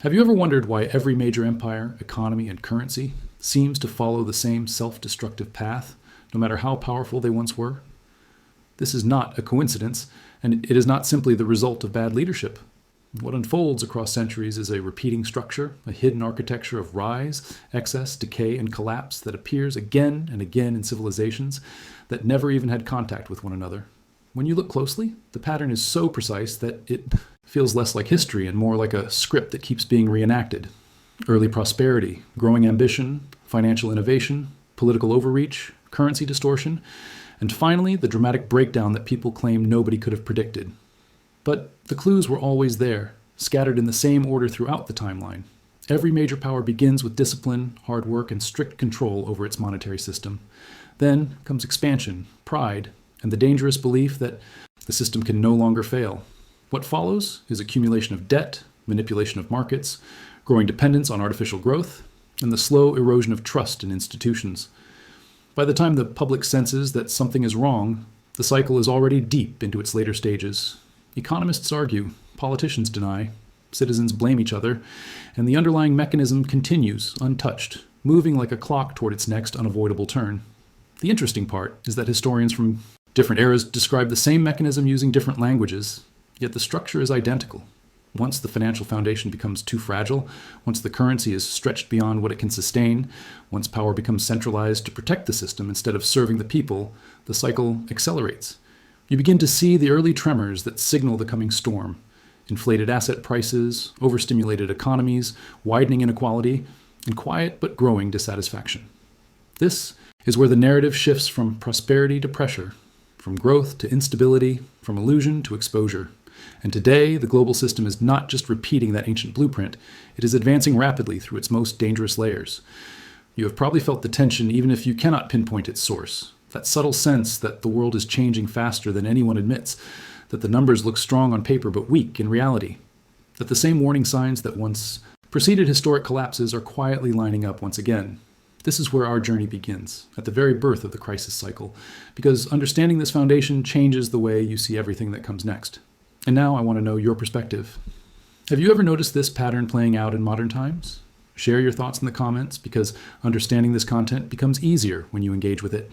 Have you ever wondered why every major empire, economy, and currency seems to follow the same self-destructive path, no matter how powerful they once were? This is not a coincidence, and it is not simply the result of bad leadership. What unfolds across centuries is a repeating structure, a hidden architecture of rise, excess, decay, and collapse that appears again and again in civilizations that never even had contact with one another. When you look closely, the pattern is so precise that it feels less like history and more like a script that keeps being reenacted. Early prosperity, growing ambition, financial innovation, political overreach, currency distortion, and finally the dramatic breakdown that people claim nobody could have predicted. But the clues were always there, scattered in the same order throughout the timeline. Every major power begins with discipline, hard work, and strict control over its monetary system. Then comes expansion, pride, and the dangerous belief that the system can no longer fail. What follows is accumulation of debt, manipulation of markets, growing dependence on artificial growth, and the slow erosion of trust in institutions. By the time the public senses that something is wrong, the cycle is already deep into its later stages. Economists argue, politicians deny, citizens blame each other, and the underlying mechanism continues untouched, moving like a clock toward its next unavoidable turn. The interesting part is that historians from different eras describe the same mechanism using different languages, yet the structure is identical. Once the financial foundation becomes too fragile, once the currency is stretched beyond what it can sustain, once power becomes centralized to protect the system instead of serving the people, the cycle accelerates. You begin to see the early tremors that signal the coming storm. Inflated asset prices, overstimulated economies, widening inequality, and quiet but growing dissatisfaction. This is where the narrative shifts from prosperity to pressure, from growth to instability, from illusion to exposure. And today, the global system is not just repeating that ancient blueprint, it is advancing rapidly through its most dangerous layers. You have probably felt the tension even if you cannot pinpoint its source. That subtle sense that the world is changing faster than anyone admits, that the numbers look strong on paper but weak in reality, that the same warning signs that once preceded historic collapses are quietly lining up once again. This is where our journey begins, at the very birth of the crisis cycle, because understanding this foundation changes the way you see everything that comes next. And now I want to know your perspective. Have you ever noticed this pattern playing out in modern times? Share your thoughts in the comments, because understanding this content becomes easier when you engage with it.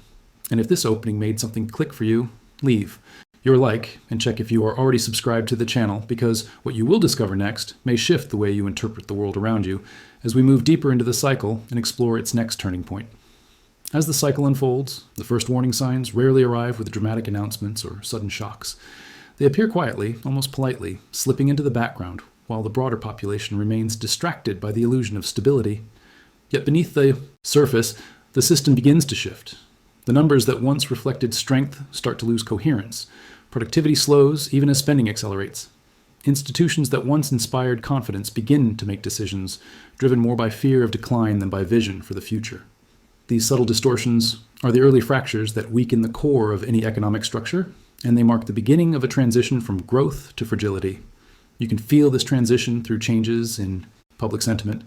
And if this opening made something click for you, leave your like and check if you are already subscribed to the channel, because what you will discover next may shift the way you interpret the world around you as we move deeper into the cycle and explore its next turning point. As the cycle unfolds, the first warning signs rarely arrive with dramatic announcements or sudden shocks. They appear quietly, almost politely, slipping into the background, while the broader population remains distracted by the illusion of stability. Yet beneath the surface, the system begins to shift. The numbers that once reflected strength start to lose coherence. Productivity slows, even as spending accelerates. Institutions that once inspired confidence begin to make decisions driven more by fear of decline than by vision for the future. These subtle distortions are the early fractures that weaken the core of any economic structure, and they mark the beginning of a transition from growth to fragility. You can feel this transition through changes in public sentiment.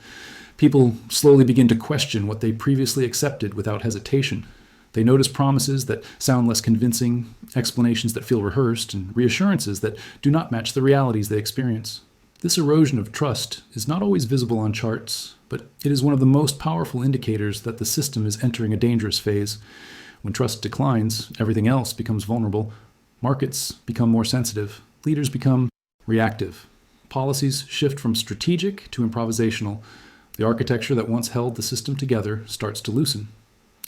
People slowly begin to question what they previously accepted without hesitation. They notice promises that sound less convincing, explanations that feel rehearsed, and reassurances that do not match the realities they experience. This erosion of trust is not always visible on charts, but it is one of the most powerful indicators that the system is entering a dangerous phase. When trust declines, everything else becomes vulnerable. Markets become more sensitive. Leaders become reactive. Policies shift from strategic to improvisational. The architecture that once held the system together starts to loosen.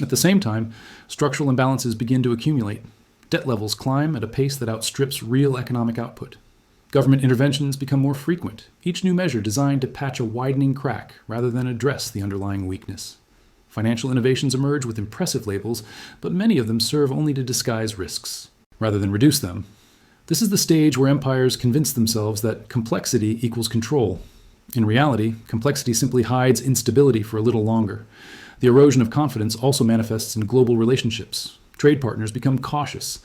At the same time, structural imbalances begin to accumulate. Debt levels climb at a pace that outstrips real economic output. Government interventions become more frequent, each new measure designed to patch a widening crack rather than address the underlying weakness. Financial innovations emerge with impressive labels, but many of them serve only to disguise risks, rather than reduce them. This is the stage where empires convince themselves that complexity equals control. In reality, complexity simply hides instability for a little longer. The erosion of confidence also manifests in global relationships. Trade partners become cautious.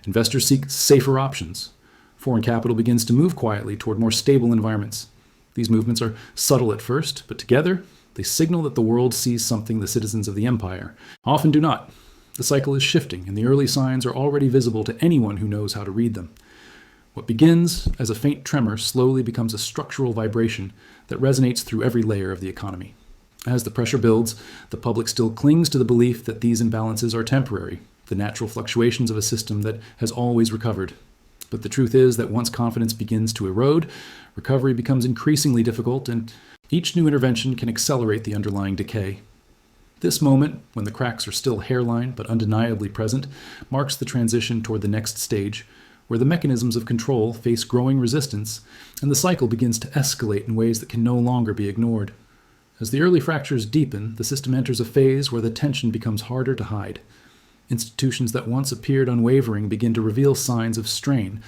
Investors seek safer options. Foreign capital begins to move quietly toward more stable environments. These movements are subtle at first, but together, they signal that the world sees something the citizens of the empire often do not. The cycle is shifting, and the early signs are already visible to anyone who knows how to read them. What begins as a faint tremor slowly becomes a structural vibration that resonates through every layer of the economy. As the pressure builds, the public still clings to the belief that these imbalances are temporary, the natural fluctuations of a system that has always recovered. But the truth is that once confidence begins to erode, recovery becomes increasingly difficult, and each new intervention can accelerate the underlying decay. This moment, when the cracks are still hairline but undeniably present, marks the transition toward the next stage, where the mechanisms of control face growing resistance, and the cycle begins to escalate in ways that can no longer be ignored. As the early fractures deepen, the system enters a phase where the tension becomes harder to hide. Institutions that once appeared unwavering begin to reveal signs of strain.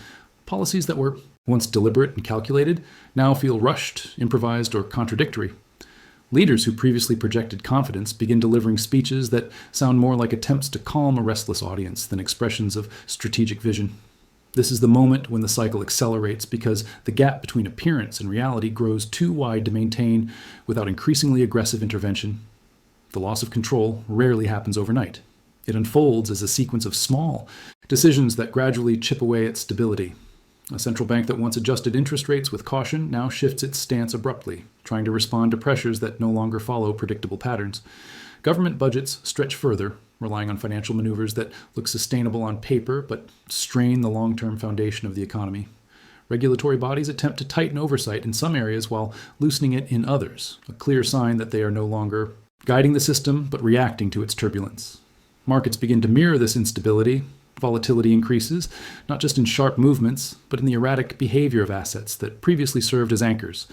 Policies that were once deliberate and calculated now feel rushed, improvised, or contradictory. Leaders who previously projected confidence begin delivering speeches that sound more like attempts to calm a restless audience than expressions of strategic vision. This is the moment when the cycle accelerates because the gap between appearance and reality grows too wide to maintain without increasingly aggressive intervention. The loss of control rarely happens overnight. It unfolds as a sequence of small decisions that gradually chip away at stability. A central bank that once adjusted interest rates with caution now shifts its stance abruptly, trying to respond to pressures that no longer follow predictable patterns. Government budgets stretch further, relying on financial maneuvers that look sustainable on paper but strain the long-term foundation of the economy. Regulatory bodies attempt to tighten oversight in some areas while loosening it in others, a clear sign that they are no longer guiding the system but reacting to its turbulence. Markets begin to mirror this instability. Volatility increases, not just in sharp movements, but in the erratic behavior of assets that previously served as anchors.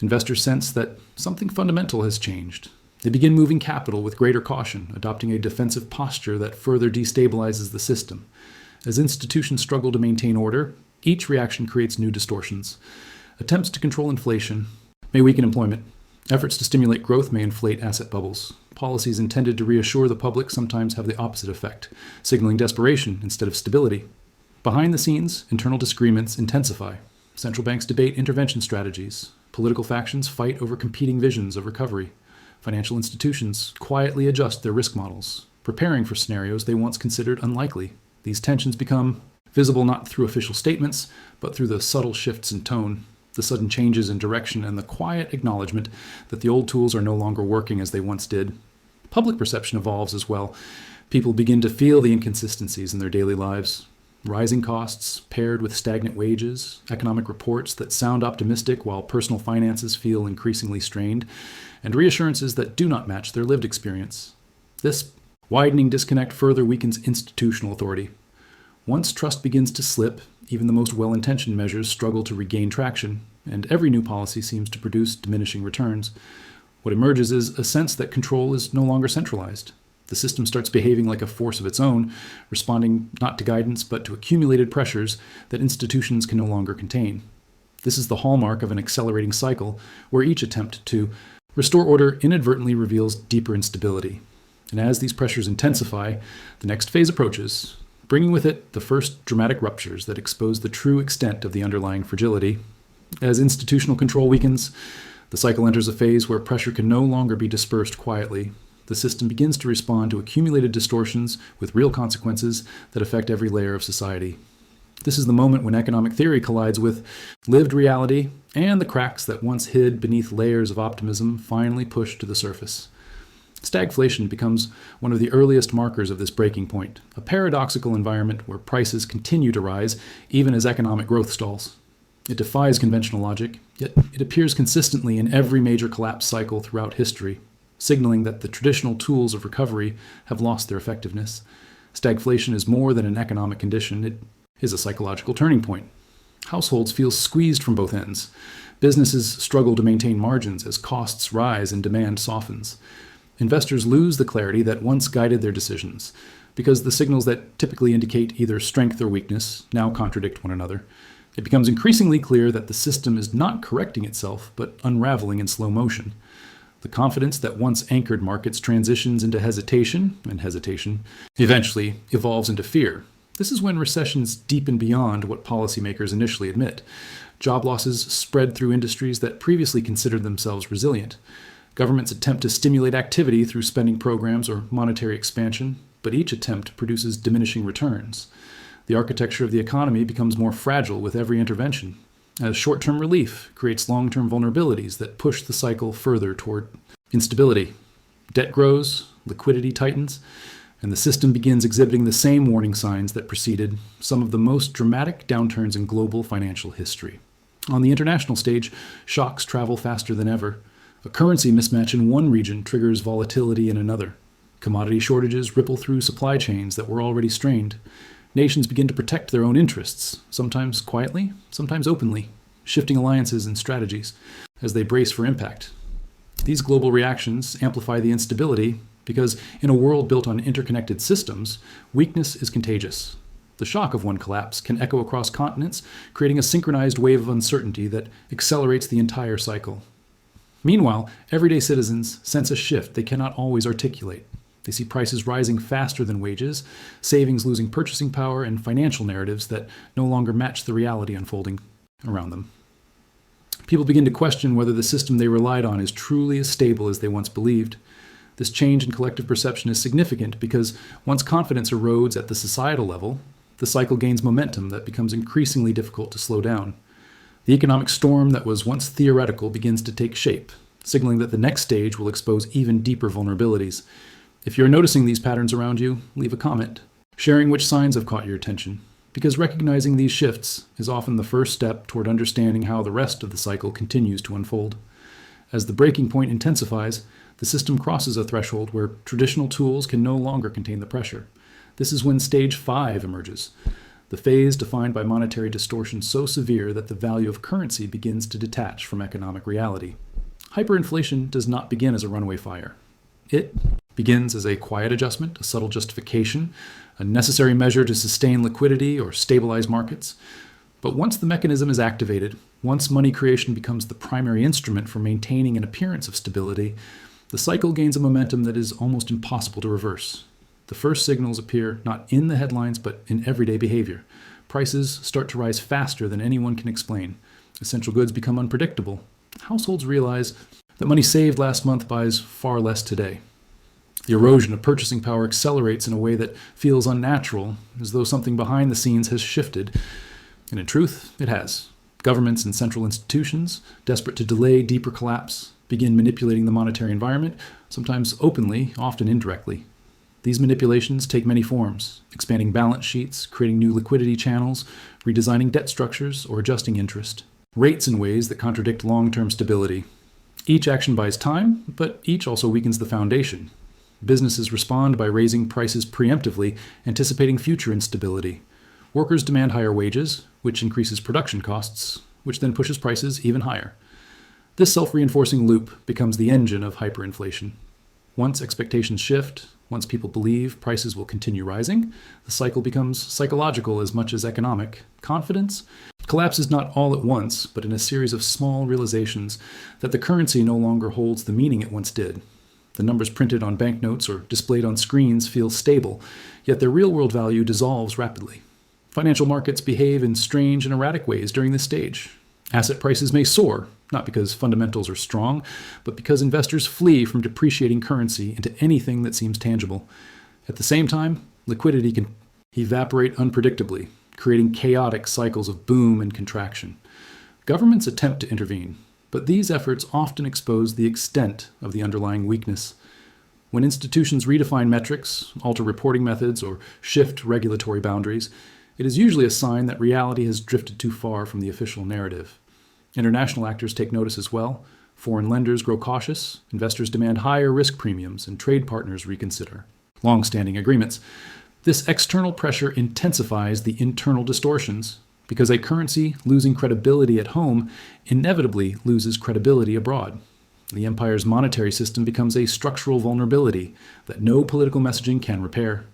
Investors sense that something fundamental has changed. They begin moving capital with greater caution, adopting a defensive posture that further destabilizes the system. As institutions struggle to maintain order, each reaction creates new distortions. Attempts to control inflation may weaken employment. Efforts to stimulate growth may inflate asset bubbles. Policies intended to reassure the public sometimes have the opposite effect, signaling desperation instead of stability. Behind the scenes, internal disagreements intensify. Central banks debate intervention strategies. Political factions fight over competing visions of recovery. Financial institutions quietly adjust their risk models, preparing for scenarios they once considered unlikely. These tensions become visible not through official statements, but through the subtle shifts in tone, the sudden changes in direction, and the quiet acknowledgement that the old tools are no longer working as they once did. Public perception evolves as well. People begin to feel the inconsistencies in their daily lives. Rising costs paired with stagnant wages, economic reports that sound optimistic while personal finances feel increasingly strained, and reassurances that do not match their lived experience. This widening disconnect further weakens institutional authority. Once trust begins to slip, even the most well-intentioned measures struggle to regain traction, and every new policy seems to produce diminishing returns. What emerges is a sense that control is no longer centralized. The system starts behaving like a force of its own, responding not to guidance but to accumulated pressures that institutions can no longer contain. This is the hallmark of an accelerating cycle where each attempt to restore order inadvertently reveals deeper instability. And as these pressures intensify, the next phase approaches, bringing with it the first dramatic ruptures that expose the true extent of the underlying fragility. As institutional control weakens, the cycle enters a phase where pressure can no longer be dispersed quietly. The system begins to respond to accumulated distortions with real consequences that affect every layer of society. This is the moment when economic theory collides with lived reality, and the cracks that once hid beneath layers of optimism finally push to the surface. Stagflation becomes one of the earliest markers of this breaking point, a paradoxical environment where prices continue to rise even as economic growth stalls. It defies conventional logic, yet it appears consistently in every major collapse cycle throughout history, signaling that the traditional tools of recovery have lost their effectiveness. Stagflation is more than an economic condition, it is a psychological turning point. Households feel squeezed from both ends. Businesses struggle to maintain margins as costs rise and demand softens. Investors lose the clarity that once guided their decisions, because the signals that typically indicate either strength or weakness now contradict one another. It becomes increasingly clear that the system is not correcting itself, but unraveling in slow motion. The confidence that once anchored markets transitions into hesitation, and hesitation eventually evolves into fear. This is when recessions deepen beyond what policymakers initially admit. Job losses spread through industries that previously considered themselves resilient. Governments attempt to stimulate activity through spending programs or monetary expansion, but each attempt produces diminishing returns. The architecture of the economy becomes more fragile with every intervention. as short-term relief creates long-term vulnerabilities that push the cycle further toward instability. Debt grows, liquidity tightens, and the system begins exhibiting the same warning signs that preceded some of the most dramatic downturns in global financial history. On the international stage, shocks travel faster than ever. A currency mismatch in one region triggers volatility in another. Commodity shortages ripple through supply chains that were already strained. Nations begin to protect their own interests, sometimes quietly, sometimes openly, shifting alliances and strategies as they brace for impact. These global reactions amplify the instability because in a world built on interconnected systems, weakness is contagious. The shock of one collapse can echo across continents, creating a synchronized wave of uncertainty that accelerates the entire cycle. Meanwhile, everyday citizens sense a shift they cannot always articulate. They see prices rising faster than wages, savings losing purchasing power, and financial narratives that no longer match the reality unfolding around them. People begin to question whether the system they relied on is truly as stable as they once believed. This change in collective perception is significant because once confidence erodes at the societal level, the cycle gains momentum that becomes increasingly difficult to slow down. The economic storm that was once theoretical begins to take shape, signaling that the next stage will expose even deeper vulnerabilities. If you're noticing these patterns around you, leave a comment, sharing which signs have caught your attention, because recognizing these shifts is often the first step toward understanding how the rest of the cycle continues to unfold. As the breaking point intensifies, the system crosses a threshold where traditional tools can no longer contain the pressure. This is when Stage 5 emerges, the phase defined by monetary distortion so severe that the value of currency begins to detach from economic reality. Hyperinflation does not begin as a runaway fire. It begins as a quiet adjustment, a subtle justification, a necessary measure to sustain liquidity or stabilize markets. But once the mechanism is activated, once money creation becomes the primary instrument for maintaining an appearance of stability, the cycle gains a momentum that is almost impossible to reverse. The first signals appear not in the headlines, but in everyday behavior. Prices start to rise faster than anyone can explain. Essential goods become unpredictable. Households realize that money saved last month buys far less today. The erosion of purchasing power accelerates in a way that feels unnatural, as though something behind the scenes has shifted. And in truth, it has. Governments and central institutions, desperate to delay deeper collapse, begin manipulating the monetary environment, sometimes openly, often indirectly. These manipulations take many forms, expanding balance sheets, creating new liquidity channels, redesigning debt structures, or adjusting interest rates in ways that contradict long-term stability. Each action buys time, but each also weakens the foundation. Businesses respond by raising prices preemptively, anticipating future instability. Workers demand higher wages, which increases production costs, which then pushes prices even higher. This self-reinforcing loop becomes the engine of hyperinflation. Once expectations shift, once people believe prices will continue rising, the cycle becomes psychological as much as economic. Confidence collapses not all at once, but in a series of small realizations that the currency no longer holds the meaning it once did. The numbers printed on banknotes or displayed on screens feel stable, yet their real-world value dissolves rapidly. Financial markets behave in strange and erratic ways during this stage. Asset prices may soar, not because fundamentals are strong, but because investors flee from depreciating currency into anything that seems tangible. At the same time, liquidity can evaporate unpredictably, creating chaotic cycles of boom and contraction. Governments attempt to intervene, but these efforts often expose the extent of the underlying weakness. When institutions redefine metrics, alter reporting methods, or shift regulatory boundaries, it is usually a sign that reality has drifted too far from the official narrative. International actors take notice as well. Foreign lenders grow cautious, investors demand higher risk premiums, and trade partners reconsider long-standing agreements. This external pressure intensifies the internal distortions, because a currency losing credibility at home inevitably loses credibility abroad. The empire's monetary system becomes a structural vulnerability that no political messaging can repair.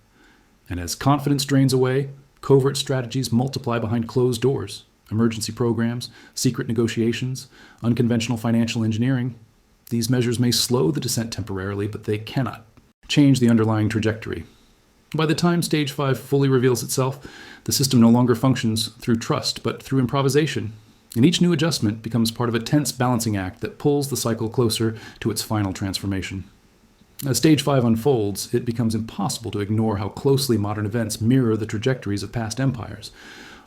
And as confidence drains away, covert strategies multiply behind closed doors. Emergency programs, secret negotiations, unconventional financial engineering. These measures may slow the descent temporarily, but they cannot change the underlying trajectory. By the time Stage 5 fully reveals itself, the system no longer functions through trust, but through improvisation. And each new adjustment becomes part of a tense balancing act that pulls the cycle closer to its final transformation. As Stage 5 unfolds, it becomes impossible to ignore how closely modern events mirror the trajectories of past empires.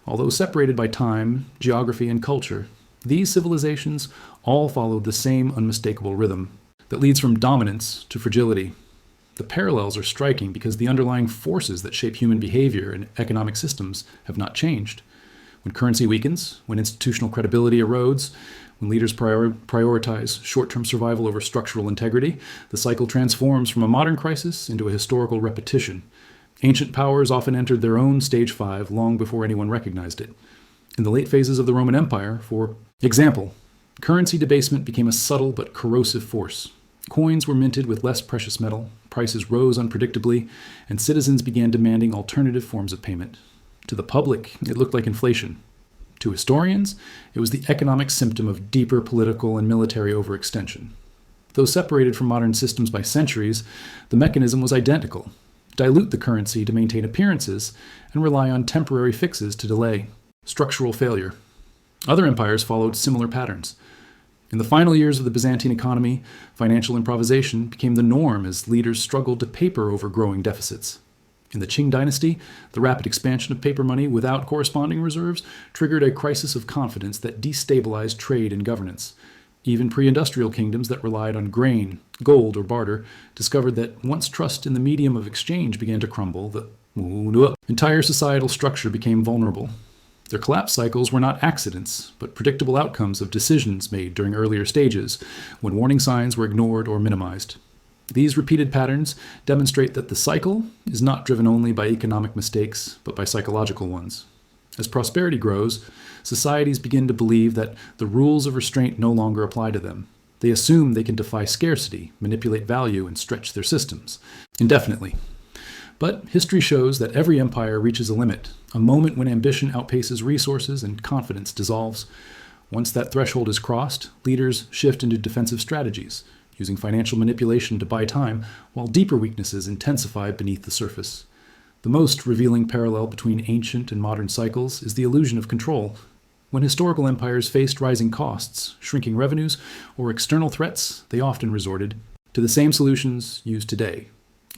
Although separated by time, geography, and culture, these civilizations all followed the same unmistakable rhythm that leads from dominance to fragility. The parallels are striking because the underlying forces that shape human behavior and economic systems have not changed. When currency weakens, when institutional credibility erodes, when leaders prioritize short-term survival over structural integrity, the cycle transforms from a modern crisis into a historical repetition. Ancient powers often entered their own stage 5 long before anyone recognized it. In the late phases of the Roman Empire, for example, currency debasement became a subtle but corrosive force. Coins were minted with less precious metal, prices rose unpredictably, and citizens began demanding alternative forms of payment. To the public, it looked like inflation. To historians, it was the economic symptom of deeper political and military overextension. Though separated from modern systems by centuries, the mechanism was identical. Dilute the currency to maintain appearances, and rely on temporary fixes to delay structural failure. Other empires followed similar patterns. In the final years of the Byzantine economy, financial improvisation became the norm as leaders struggled to paper over growing deficits. In the Qing dynasty, the rapid expansion of paper money without corresponding reserves triggered a crisis of confidence that destabilized trade and governance. Even pre-industrial kingdoms that relied on grain, gold, or barter discovered that once trust in the medium of exchange began to crumble, the entire societal structure became vulnerable. Their collapse cycles were not accidents, but predictable outcomes of decisions made during earlier stages, when warning signs were ignored or minimized. These repeated patterns demonstrate that the cycle is not driven only by economic mistakes, but by psychological ones. As prosperity grows, societies begin to believe that the rules of restraint no longer apply to them. They assume they can defy scarcity, manipulate value, and stretch their systems indefinitely. But history shows that every empire reaches a limit, a moment when ambition outpaces resources and confidence dissolves. Once that threshold is crossed, leaders shift into defensive strategies, using financial manipulation to buy time, while deeper weaknesses intensify beneath the surface. The most revealing parallel between ancient and modern cycles is the illusion of control. When historical empires faced rising costs, shrinking revenues, or external threats, they often resorted to the same solutions used today.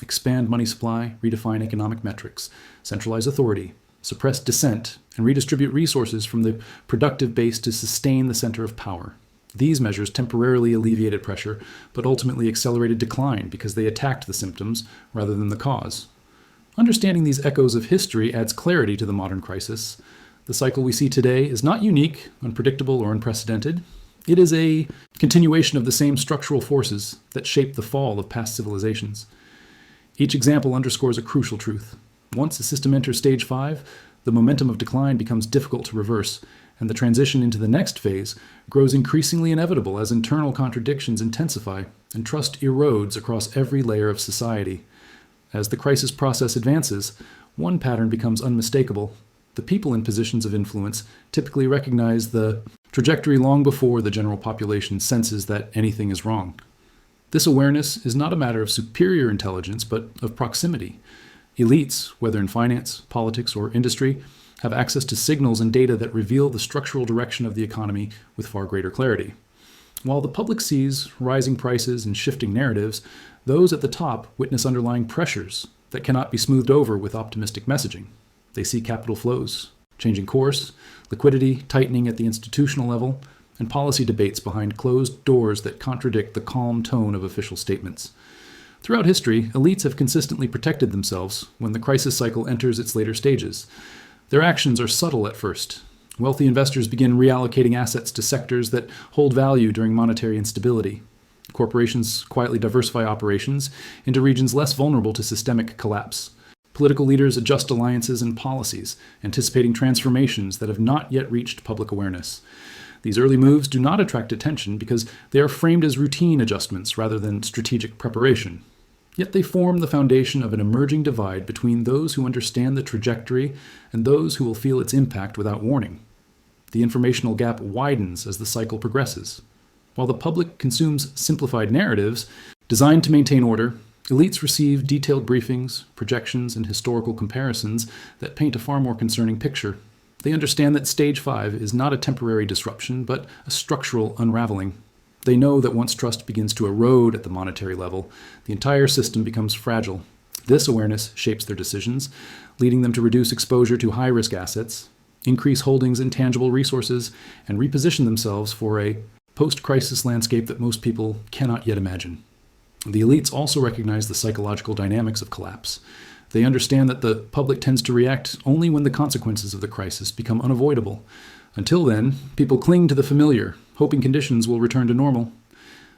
Expand money supply, redefine economic metrics, centralize authority, suppress dissent, and redistribute resources from the productive base to sustain the center of power. These measures temporarily alleviated pressure, but ultimately accelerated decline because they attacked the symptoms rather than the cause. Understanding these echoes of history adds clarity to the modern crisis. The cycle we see today is not unique, unpredictable, or unprecedented. It is a continuation of the same structural forces that shaped the fall of past civilizations. Each example underscores a crucial truth. Once a system enters stage 5, the momentum of decline becomes difficult to reverse, and the transition into the next phase grows increasingly inevitable as internal contradictions intensify and trust erodes across every layer of society. As the crisis process advances, one pattern becomes unmistakable. The people in positions of influence typically recognize the trajectory long before the general population senses that anything is wrong. This awareness is not a matter of superior intelligence, but of proximity. Elites, whether in finance, politics, or industry, have access to signals and data that reveal the structural direction of the economy with far greater clarity. While the public sees rising prices and shifting narratives, those at the top witness underlying pressures that cannot be smoothed over with optimistic messaging. They see capital flows, changing course, liquidity tightening at the institutional level, and policy debates behind closed doors that contradict the calm tone of official statements. Throughout history, elites have consistently protected themselves when the crisis cycle enters its later stages. Their actions are subtle at first. Wealthy investors begin reallocating assets to sectors that hold value during monetary instability. Corporations quietly diversify operations into regions less vulnerable to systemic collapse. Political leaders adjust alliances and policies, anticipating transformations that have not yet reached public awareness. These early moves do not attract attention because they are framed as routine adjustments rather than strategic preparation. Yet they form the foundation of an emerging divide between those who understand the trajectory and those who will feel its impact without warning. The informational gap widens as the cycle progresses. While the public consumes simplified narratives designed to maintain order, elites receive detailed briefings, projections, and historical comparisons that paint a far more concerning picture. They understand that stage 5 is not a temporary disruption, but a structural unraveling. They know that once trust begins to erode at the monetary level, the entire system becomes fragile. This awareness shapes their decisions, leading them to reduce exposure to high-risk assets, increase holdings in tangible resources, and reposition themselves for a post-crisis landscape that most people cannot yet imagine. The elites also recognize the psychological dynamics of collapse. They understand that the public tends to react only when the consequences of the crisis become unavoidable. Until then, people cling to the familiar, hoping conditions will return to normal.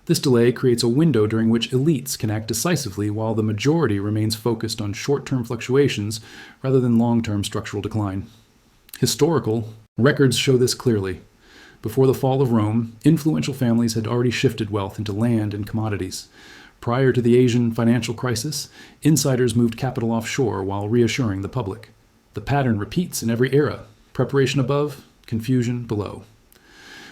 This delay creates a window during which elites can act decisively while the majority remains focused on short-term fluctuations rather than long-term structural decline. Historical records show this clearly. Before the fall of Rome, influential families had already shifted wealth into land and commodities. Prior to the Asian financial crisis, insiders moved capital offshore while reassuring the public. The pattern repeats in every era: preparation above, confusion below.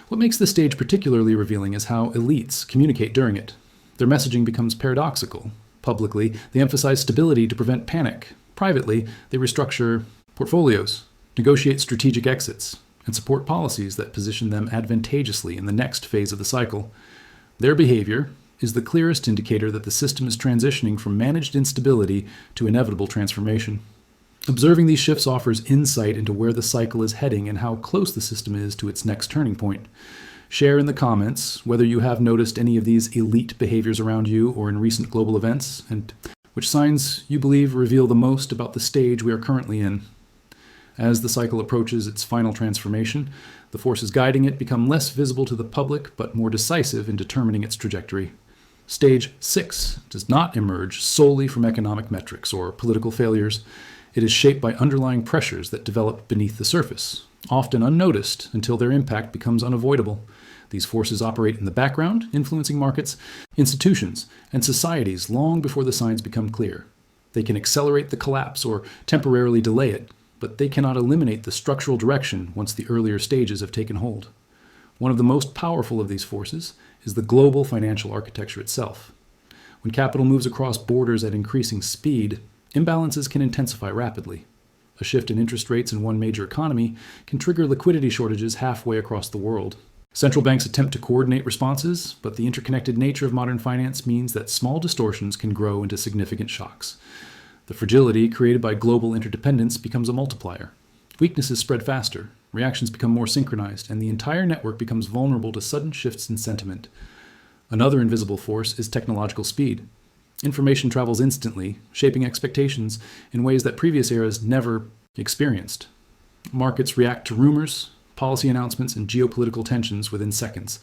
What makes this stage particularly revealing is how elites communicate during it. Their messaging becomes paradoxical. Publicly, they emphasize stability to prevent panic. Privately, they restructure portfolios, negotiate strategic exits, and support policies that position them advantageously in the next phase of the cycle. Their behavior is the clearest indicator that the system is transitioning from managed instability to inevitable transformation. Observing these shifts offers insight into where the cycle is heading and how close the system is to its next turning point. Share in the comments whether you have noticed any of these elite behaviors around you or in recent global events, and which signs you believe reveal the most about the stage we are currently in. As the cycle approaches its final transformation, the forces guiding it become less visible to the public but more decisive in determining its trajectory. Stage 6 does not emerge solely from economic metrics or political failures. It is shaped by underlying pressures that develop beneath the surface, often unnoticed until their impact becomes unavoidable. These forces operate in the background, influencing markets, institutions, and societies long before the signs become clear. They can accelerate the collapse or temporarily delay it, but they cannot eliminate the structural direction once the earlier stages have taken hold. One of the most powerful of these forces is the global financial architecture itself. When capital moves across borders at increasing speed, imbalances can intensify rapidly. A shift in interest rates in one major economy can trigger liquidity shortages halfway across the world. Central banks attempt to coordinate responses, but the interconnected nature of modern finance means that small distortions can grow into significant shocks. The fragility created by global interdependence becomes a multiplier. Weaknesses spread faster, reactions become more synchronized, and the entire network becomes vulnerable to sudden shifts in sentiment. Another invisible force is technological speed. Information travels instantly, shaping expectations in ways that previous eras never experienced. Markets react to rumors, policy announcements, and geopolitical tensions within seconds.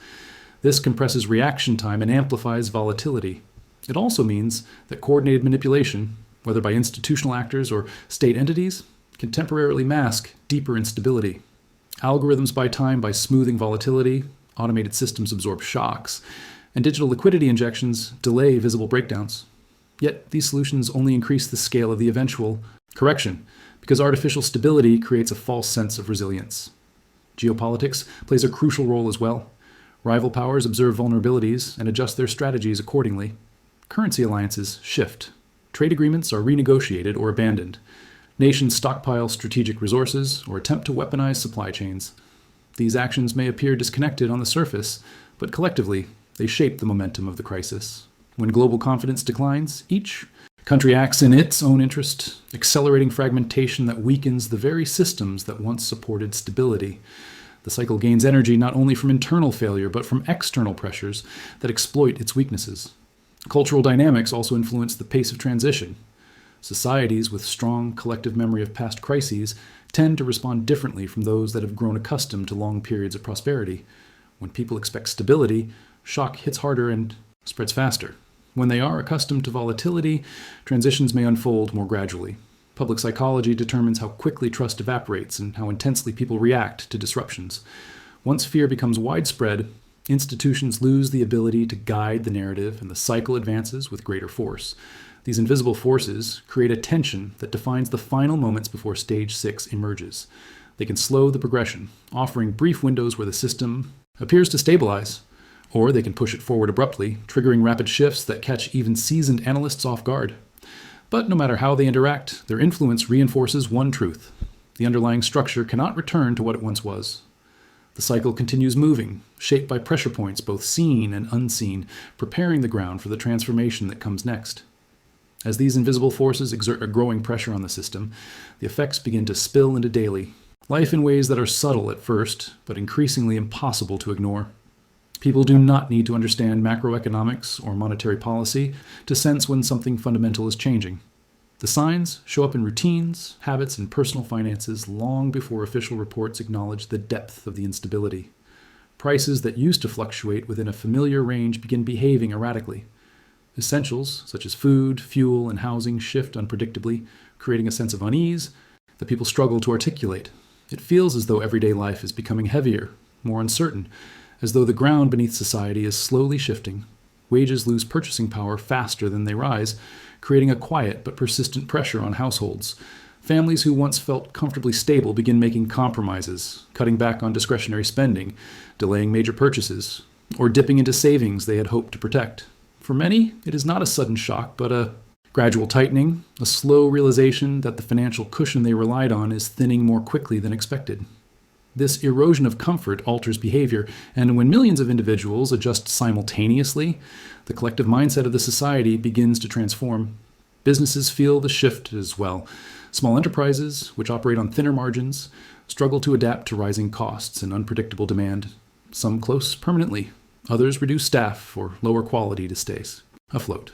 This compresses reaction time and amplifies volatility. It also means that coordinated manipulation, whether by institutional actors or state entities, can temporarily mask deeper instability. Algorithms buy time by smoothing volatility, automated systems absorb shocks, and digital liquidity injections delay visible breakdowns. Yet these solutions only increase the scale of the eventual correction, because artificial stability creates a false sense of resilience. Geopolitics plays a crucial role as well. Rival powers observe vulnerabilities and adjust their strategies accordingly. Currency alliances shift. Trade agreements are renegotiated or abandoned. Nations stockpile strategic resources or attempt to weaponize supply chains. These actions may appear disconnected on the surface, but collectively, they shape the momentum of the crisis. When global confidence declines, each country acts in its own interest, accelerating fragmentation that weakens the very systems that once supported stability. The cycle gains energy not only from internal failure, but from external pressures that exploit its weaknesses. Cultural dynamics also influence the pace of transition. Societies with strong collective memory of past crises tend to respond differently from those that have grown accustomed to long periods of prosperity. When people expect stability, shock hits harder and spreads faster. When they are accustomed to volatility, transitions may unfold more gradually. Public psychology determines how quickly trust evaporates and how intensely people react to disruptions. Once fear becomes widespread, institutions lose the ability to guide the narrative and the cycle advances with greater force. These invisible forces create a tension that defines the final moments before Stage 6 emerges. They can slow the progression, offering brief windows where the system appears to stabilize, or they can push it forward abruptly, triggering rapid shifts that catch even seasoned analysts off guard. But no matter how they interact, their influence reinforces one truth: the underlying structure cannot return to what it once was. The cycle continues moving, shaped by pressure points both seen and unseen, preparing the ground for the transformation that comes next. As these invisible forces exert a growing pressure on the system, the effects begin to spill into daily Life in ways that are subtle at first, but increasingly impossible to ignore. People do not need to understand macroeconomics or monetary policy to sense when something fundamental is changing. The signs show up in routines, habits, and personal finances long before official reports acknowledge the depth of the instability. Prices that used to fluctuate within a familiar range begin behaving erratically. Essentials, such as food, fuel, and housing, shift unpredictably, creating a sense of unease that people struggle to articulate. It feels as though everyday life is becoming heavier, more uncertain, as though the ground beneath society is slowly shifting. Wages lose purchasing power faster than they rise, creating a quiet but persistent pressure on households. Families who once felt comfortably stable begin making compromises, cutting back on discretionary spending, delaying major purchases, or dipping into savings they had hoped to protect. For many, it is not a sudden shock, but a gradual tightening, a slow realization that the financial cushion they relied on is thinning more quickly than expected. This erosion of comfort alters behavior, and when millions of individuals adjust simultaneously, the collective mindset of the society begins to transform. Businesses feel the shift as well. Small enterprises, which operate on thinner margins, struggle to adapt to rising costs and unpredictable demand. Some close permanently, others reduce staff or lower quality to stay afloat.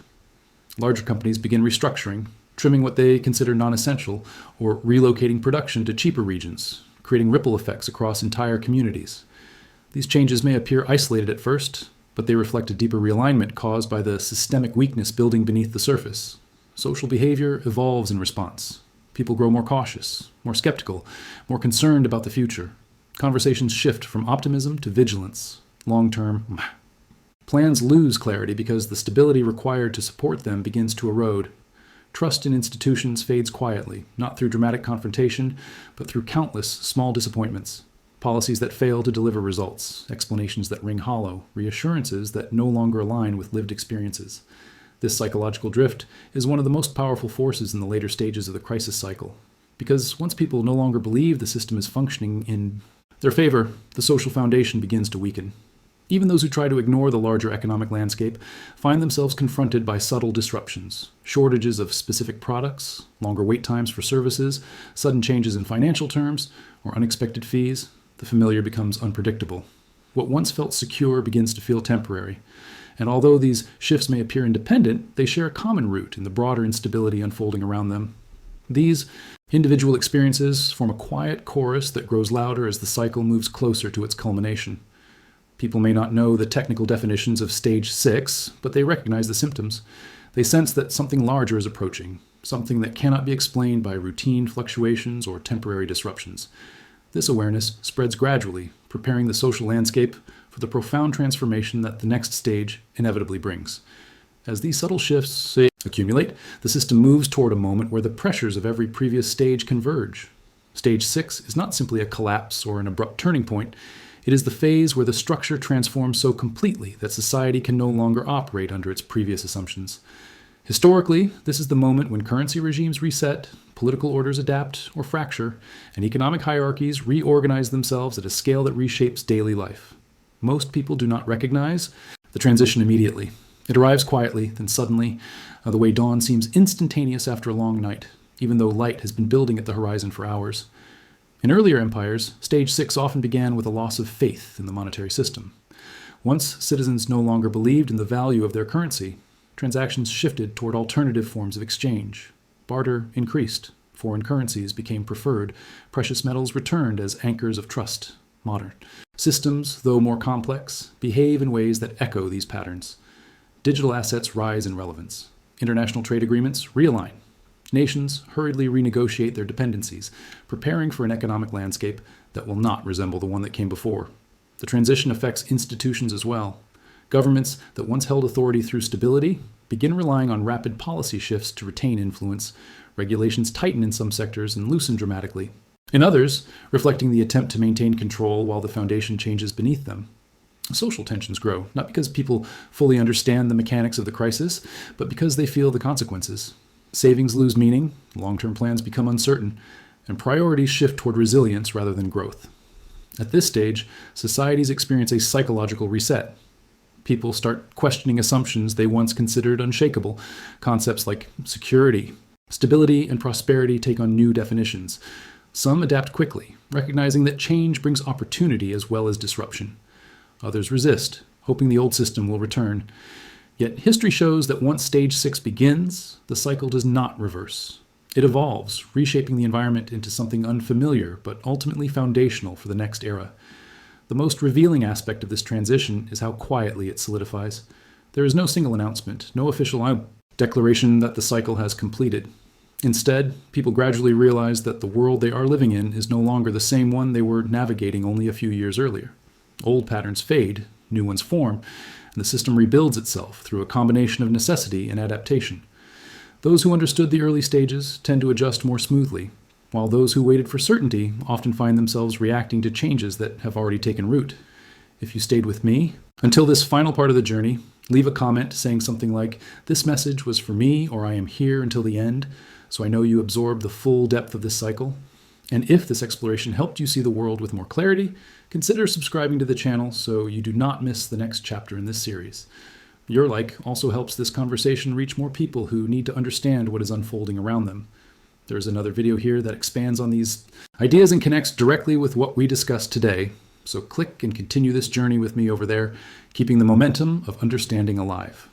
Larger companies begin restructuring, trimming what they consider non-essential, or relocating production to cheaper regions, creating ripple effects across entire communities. These changes may appear isolated at first, but they reflect a deeper realignment caused by the systemic weakness building beneath the surface. Social behavior evolves in response. People grow more cautious, more skeptical, more concerned about the future. Conversations shift from optimism to vigilance. Long-term, plans lose clarity because the stability required to support them begins to erode. Trust in institutions fades quietly, not through dramatic confrontation, but through countless small disappointments. Policies that fail to deliver results, explanations that ring hollow, reassurances that no longer align with lived experiences. This psychological drift is one of the most powerful forces in the later stages of the crisis cycle. Because once people no longer believe the system is functioning in their favor, the social foundation begins to weaken. Even those who try to ignore the larger economic landscape find themselves confronted by subtle disruptions, shortages of specific products, longer wait times for services, sudden changes in financial terms, or unexpected fees. The familiar becomes unpredictable. What once felt secure begins to feel temporary. And although these shifts may appear independent, they share a common root in the broader instability unfolding around them. These individual experiences form a quiet chorus that grows louder as the cycle moves closer to its culmination. People may not know the technical definitions of stage 6, but they recognize the symptoms. They sense that something larger is approaching, something that cannot be explained by routine fluctuations or temporary disruptions. This awareness spreads gradually, preparing the social landscape for the profound transformation that the next stage inevitably brings. As these subtle shifts accumulate, the system moves toward a moment where the pressures of every previous stage converge. Stage 6 is not simply a collapse or an abrupt turning point. It is the phase where the structure transforms so completely that society can no longer operate under its previous assumptions. Historically, this is the moment when currency regimes reset, political orders adapt or fracture, and economic hierarchies reorganize themselves at a scale that reshapes daily life. Most people do not recognize the transition immediately. It arrives quietly, then suddenly, the way dawn seems instantaneous after a long night, even though light has been building at the horizon for hours. In earlier empires, stage 6 often began with a loss of faith in the monetary system. Once citizens no longer believed in the value of their currency, transactions shifted toward alternative forms of exchange. Barter increased, foreign currencies became preferred, precious metals returned as anchors of trust. Modern systems, though more complex, behave in ways that echo these patterns. Digital assets rise in relevance. International trade agreements realign. Nations hurriedly renegotiate their dependencies, preparing for an economic landscape that will not resemble the one that came before. The transition affects institutions as well. Governments that once held authority through stability begin relying on rapid policy shifts to retain influence. Regulations tighten in some sectors and loosen dramatically. In others, reflecting the attempt to maintain control while the foundation changes beneath them. Social tensions grow, not because people fully understand the mechanics of the crisis, but because they feel the consequences. Savings lose meaning, long-term plans become uncertain, and priorities shift toward resilience rather than growth. At this stage, societies experience a psychological reset. People start questioning assumptions they once considered unshakable. Concepts like security, stability, and prosperity take on new definitions. Some adapt quickly, recognizing that change brings opportunity as well as disruption. Others resist, hoping the old system will return. Yet history shows that once stage 6 begins, the cycle does not reverse. It evolves, reshaping the environment into something unfamiliar but ultimately foundational for the next era. The most revealing aspect of this transition is how quietly it solidifies. There is no single announcement, no official declaration that the cycle has completed. Instead, people gradually realize that the world they are living in is no longer the same one they were navigating only a few years earlier. Old patterns fade, new ones form, and the system rebuilds itself through a combination of necessity and adaptation. Those who understood the early stages tend to adjust more smoothly, while those who waited for certainty often find themselves reacting to changes that have already taken root. If you stayed with me until this final part of the journey, leave a comment saying something like, "This message was for me," or "I am here until the end, so I know you absorb the full depth of this cycle." And if this exploration helped you see the world with more clarity, consider subscribing to the channel so you do not miss the next chapter in this series. Your like also helps this conversation reach more people who need to understand what is unfolding around them. There's another video here that expands on these ideas and connects directly with what we discussed today. So click and continue this journey with me over there, keeping the momentum of understanding alive.